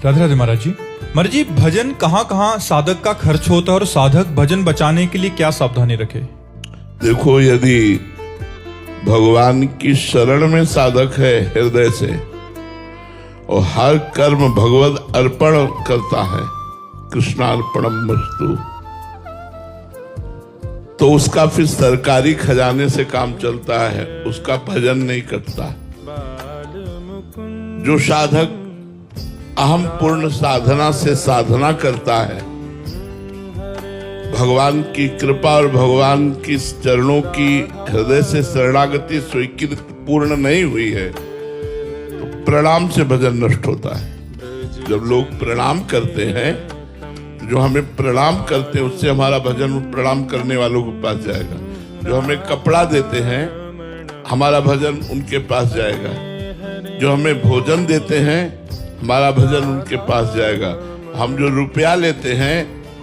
राधे राधे महाराज जी, भजन कहाँ कहाँ साधक का खर्च होता है और साधक भजन बचाने के लिए क्या सावधानी रखे? देखो, यदि भगवान की शरण में साधक है हृदय से और हर कर्म भगवत अर्पण करता है, कृष्णार्पणमस्तु, तो उसका फिर सरकारी खजाने से काम चलता है, उसका भजन नहीं करता। जो साधक अहम पूर्ण साधना से साधना करता है, भगवान की कृपा और भगवान की चरणों की हृदय से शरणागति स्वीकृत पूर्ण नहीं हुई है, तो प्रणाम से भजन नष्ट होता है। जब लोग प्रणाम करते हैं, जो हमें प्रणाम करते हैं उससे हमारा भजन प्रणाम करने वालों के पास जाएगा। जो हमें कपड़ा देते हैं, हमारा भजन उनके पास जाएगा। जो हमें भोजन देते हैं, हमारा भजन उनके पास जाएगा। हम जो रुपया लेते हैं,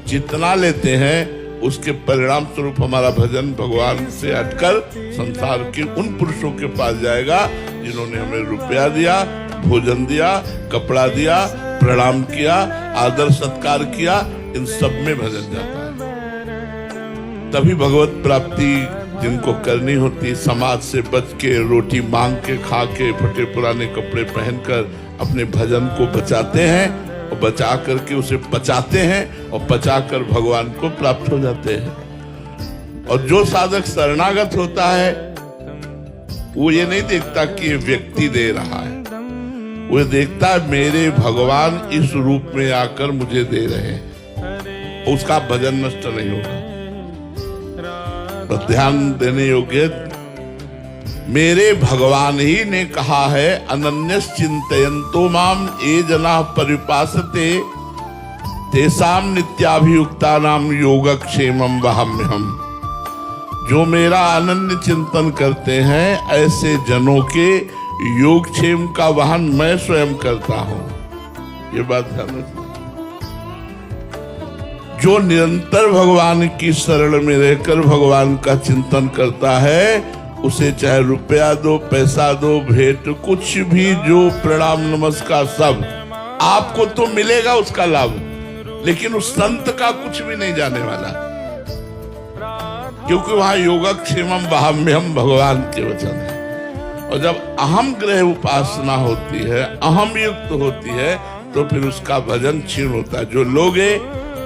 जितना लेते हैं, उसके परिणाम स्वरूप हमारा भजन भगवान से हटकर संसार के उन पुरुषों के पास जाएगा जिन्होंने हमें रुपया दिया, भोजन दिया, कपड़ा दिया, प्रणाम किया, आदर सत्कार किया। इन सब में भजन जाता है। तभी भगवत प्राप्ति जिनको करनी होती, समाज से बच के, रोटी मांग के, खा के, फटे पुराने कपड़े पहनकर अपने भजन को बचाते हैं और बचा करके उसे पचाते हैं और पचाकर भगवान को प्राप्त हो जाते हैं। और जो साधक शरणागत होता है, वो ये नहीं देखता कि ये व्यक्ति दे रहा है, वो देखता है मेरे भगवान इस रूप में आकर मुझे दे रहे हैं, उसका भजन नष्ट नहीं होगा। तो ध्यान देने योग्य, मेरे भगवान ही ने कहा है, अनन्यस चिंतयन्तो माम ये जना परिपासते तेसाम नित्याभियुक्ता नाम योगक्षेमम वहाम्यहम्। जो मेरा अनन्य चिंतन करते हैं, ऐसे जनों के योगक्षेम का वहन मैं स्वयं करता हूं। ये बात ध्यान रखना। जो निरंतर भगवान की शरण में रहकर भगवान का चिंतन करता है, उसे चाहे रुपया दो, पैसा दो, भेंट, कुछ भी, जो प्रणाम नमस्कार सब आपको तो मिलेगा उसका लाभ, लेकिन उस संत का कुछ भी नहीं जाने वाला, क्योंकि वहां योगक्षेमम वहाम्यहम् भगवान के वचन है। और जब अहम ग्रह उपासना होती है, अहम युक्त होती है, तो फिर उसका भजन क्षीण होता है। जो लोगे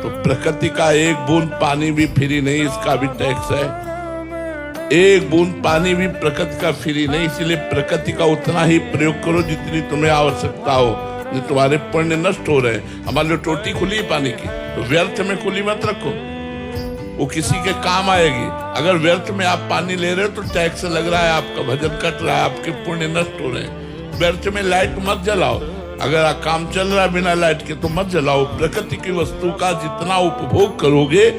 तो प्रकृति का एक बूंद पानी भी फ्री नहीं, इसका भी टैक्स है। एक बूंद पानी भी प्रकृति का फ्री नहीं, इसलिए प्रकृति का उतना ही प्रयोग करो जितनी तुम्हें आवश्यकता हो। जो तुम्हारे पुण्य नष्ट हो रहे हैं, हमारे लिए टोटी खुली है पानी की, तो व्यर्थ में खुली मत रखो, वो किसी के काम आएगी। अगर व्यर्थ में आप पानी ले रहे हो तो टैक्स लग रहा है, आपका भजन कट रहा है, आपके पुण्य नष्ट हो रहे हैं। व्यर्थ में लाइट मत जलाओ, अगर काम चल रहा है बिना लाइट के तो मत जलाओ। प्रकृति की वस्तु का जितना उपभोग करोगे,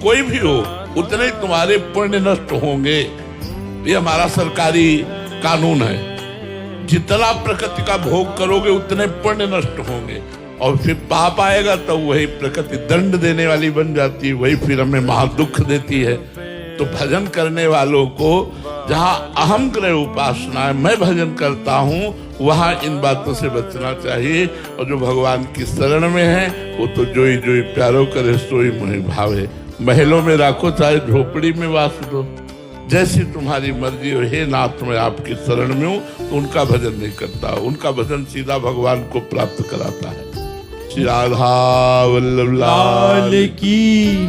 कोई भी हो, उतने तुम्हारे पुण्य नष्ट होंगे। ये हमारा सरकारी कानून है। जितना प्रकृति का भोग करोगे उतने पुण्य नष्ट होंगे, और फिर पाप आएगा तो वही प्रकृति दंड देने वाली बन जाती है, वही फिर हमें महादुख देती है। तो भजन करने वालों को जहाँ अहम ग्रह उपासना है, मैं भजन करता हूँ, वहाँ इन बातों से बचना चाहिए। और जो भगवान की शरण में है, वो तो जोई जोई प्यारो करे सोई मोहि भावे। महलों में राखो चाहे झोपड़ी में वास दो, जैसी तुम्हारी मर्जी हो। हे नाथ, मैं आपकी शरण में हूँ, तो उनका भजन नहीं करता, उनका भजन सीधा भगवान को प्राप्त कराता है। श्री राधा वल्लभ लाल की।